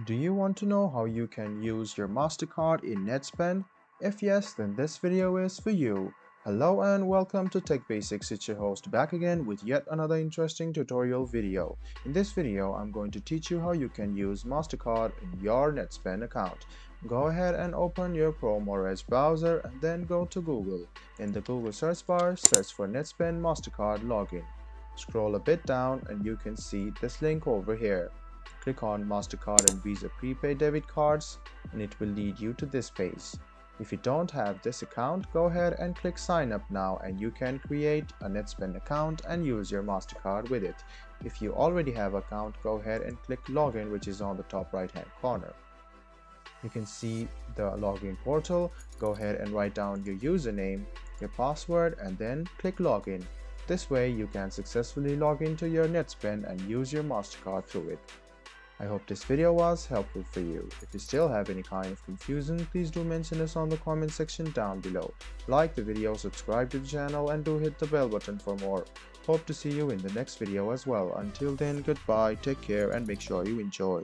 Do you want to know how you can use your Mastercard in Netspend? If yes, then this video is for you. Hello and welcome to Tech Basics. It's your host back again with yet another interesting tutorial video. In this video, I'm going to teach you how you can use Mastercard in your Netspend account. Go ahead and open your Chrome or Edge browser and then go to Google. In the Google search bar, search for Netspend Mastercard login. Scroll a bit down and you can see this link over here. Click on Mastercard and Visa prepaid debit cards and it will lead you to this page. If you don't have this account, go ahead and click sign up now and you can create a Netspend account and use your Mastercard with it. If you already have an account, go ahead and click login, which is on the top right hand corner. You can see the login portal. Go ahead and write down your username, your password, and then click login. This way you can successfully log into your Netspend and use your Mastercard through it. I hope this video was helpful for you. If you still have any kind of confusion, please do mention us on the comment section down below. Like the video, subscribe to the channel, and do hit the bell button for more. Hope to see you in the next video as well. Until then, goodbye, take care, and make sure you enjoy.